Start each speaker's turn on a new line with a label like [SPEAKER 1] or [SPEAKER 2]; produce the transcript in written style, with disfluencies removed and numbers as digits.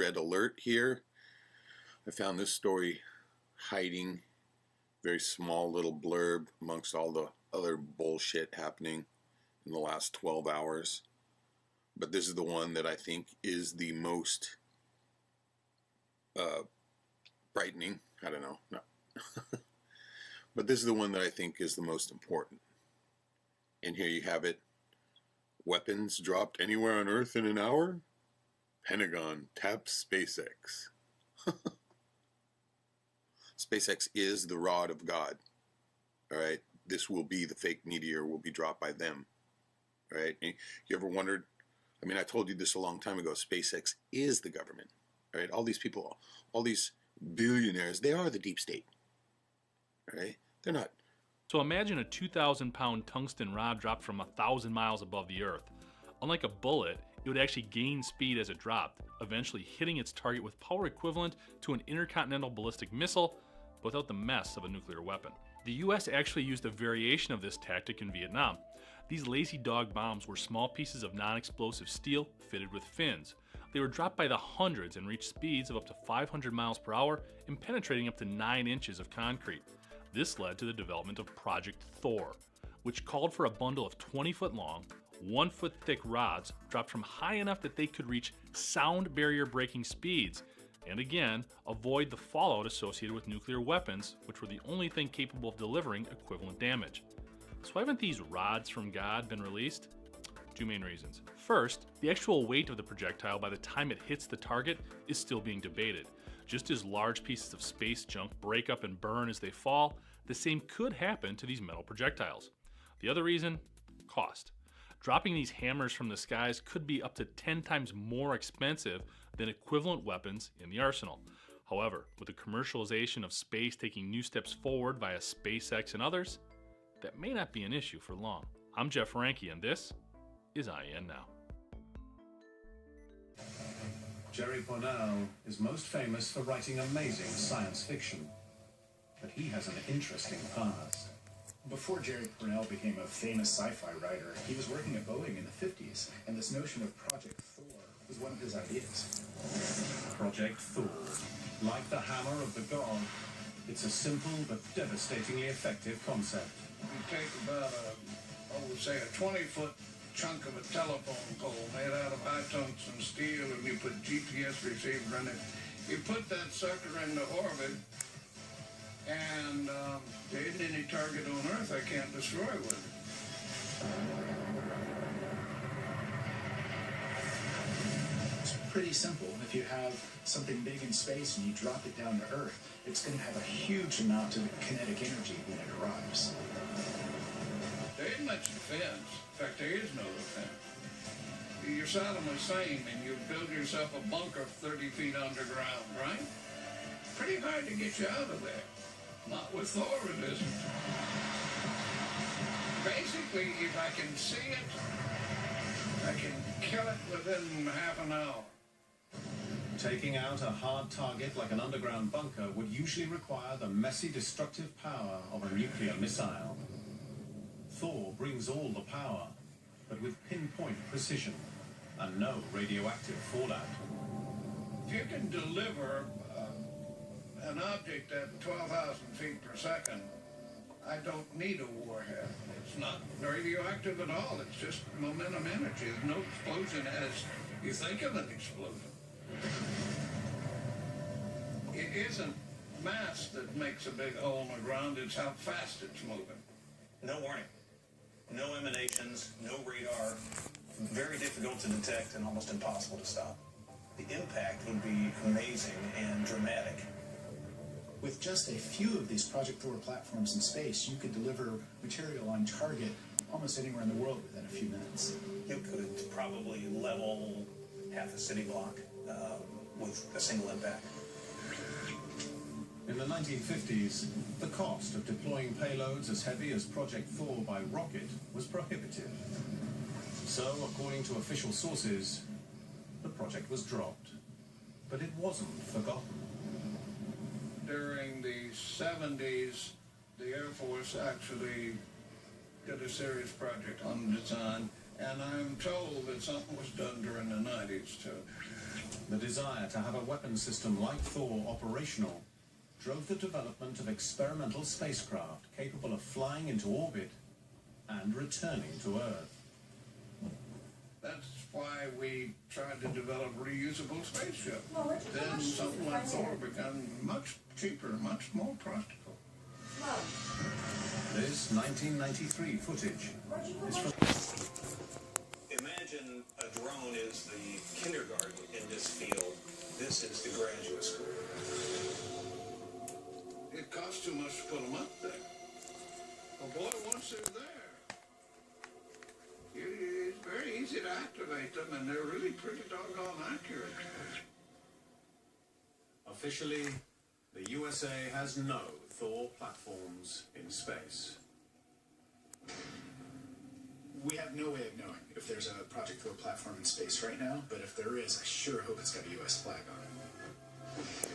[SPEAKER 1] red alert here. I found this story hiding, very small little blurb amongst all the other bullshit happening in the last 12 hours. But this is the one that I think is the most frightening. I don't know. No. But this is the one that I think is the most important. And here you have it. Weapons dropped anywhere on Earth in an hour? Pentagon taps SpaceX. SpaceX is the rod of God. All right? This will be the fake meteor will be dropped by them. All right? You ever wondered? I mean, I told you this a long time ago. SpaceX is the government. All right? All these people, all these billionaires, they are the deep state. All right? They're not.
[SPEAKER 2] So imagine a 2,000-pound tungsten rod dropped from 1,000 miles above the Earth. Unlike a bullet, it would actually gain speed as it dropped, eventually hitting its target with power equivalent to an intercontinental ballistic missile, but without the mess of a nuclear weapon. The US actually used a variation of this tactic in Vietnam. These lazy dog bombs were small pieces of non-explosive steel fitted with fins. They were dropped by the hundreds and reached speeds of up to 500 miles per hour and penetrating up to 9 inches of concrete. This led to the development of Project Thor, which called for a bundle of 20-foot long, 1-foot thick rods dropped from high enough that they could reach sound barrier breaking speeds, and again, avoid the fallout associated with nuclear weapons, which were the only thing capable of delivering equivalent damage. So haven't these rods from God been released? Two main reasons. First, the actual weight of the projectile by the time it hits the target is still being debated. Just as large pieces of space junk break up and burn as they fall, the same could happen to these metal projectiles. The other reason? Cost. Dropping these hammers from the skies could be up to 10 times more expensive than equivalent weapons in the arsenal. However, with the commercialization of space taking new steps forward via SpaceX and others, that may not be an issue for long. I'm Jeff Franke, and this is IEN Now.
[SPEAKER 3] Jerry Pournelle is most famous for writing amazing science fiction, but he has an interesting past.
[SPEAKER 4] Before Jerry Pournelle became a famous sci-fi writer, he was working at Boeing in the 50s, and this notion of Project Thor was one of his ideas.
[SPEAKER 3] Project Thor. Like the hammer of the god, it's a simple but devastatingly effective concept.
[SPEAKER 5] You take about say a 20-foot chunk of a telephone pole made out of high tungsten steel, and you put GPS receiver in it. You put that sucker into orbit, and there isn't any target on Earth I can't destroy with it.
[SPEAKER 4] It's pretty simple. If you have something big in space and you drop it down to Earth, it's going to have a huge amount of kinetic energy when it arrives.
[SPEAKER 5] There isn't much defense. In fact, there is no defense. You're Saddam Hussein and you build yourself a bunker 30 feet underground, right? Pretty hard to get you out of there. Not with Thor, it isn't. Basically, if I can see it, I can kill it within half an hour.
[SPEAKER 3] Taking out a hard target like an underground bunker would usually require the messy destructive power of a nuclear missile. Thor brings all the power, but with pinpoint precision and no radioactive fallout.
[SPEAKER 5] If you can deliver an object at 12,000 feet per second, I don't need a warhead. It's not radioactive at all. It's just momentum energy. There's no explosion as you think of an explosion. It isn't mass that makes a big hole in the ground. It's how fast it's moving.
[SPEAKER 6] No warning. No emanations, no radar, very difficult to detect and almost impossible to stop. The impact would be amazing and dramatic.
[SPEAKER 4] With just a few of these Project Thor platforms in space, you could deliver material on target almost anywhere in the world within a few minutes.
[SPEAKER 6] You could probably level half a city block with a single impact.
[SPEAKER 3] In the 1950s, the cost of deploying payloads as heavy as Project Thor by rocket was prohibitive. So, according to official sources, the project was dropped. But it wasn't forgotten.
[SPEAKER 5] During the 70s, the Air Force actually did a serious project on design, and I'm told that something was done during the 90s too.
[SPEAKER 3] The desire to have a weapon system like Thor operational drove the development of experimental spacecraft capable of flying into orbit and returning to Earth.
[SPEAKER 5] That's why we tried to develop reusable spaceship. Then something like Thor became much cheaper, much more practical.
[SPEAKER 3] This 1993 footage is from...
[SPEAKER 6] Imagine a drone is the kindergarten in this field. This is the graduate school.
[SPEAKER 5] It costs too much to put them up there. But boy, once they're there, it's very easy to activate them, and they're really pretty doggone accurate.
[SPEAKER 3] Officially, the USA has no Thor platforms in space.
[SPEAKER 4] We have no way of knowing if there's a Project Thor platform in space right now, but if there is, I sure hope it's got a US flag on it.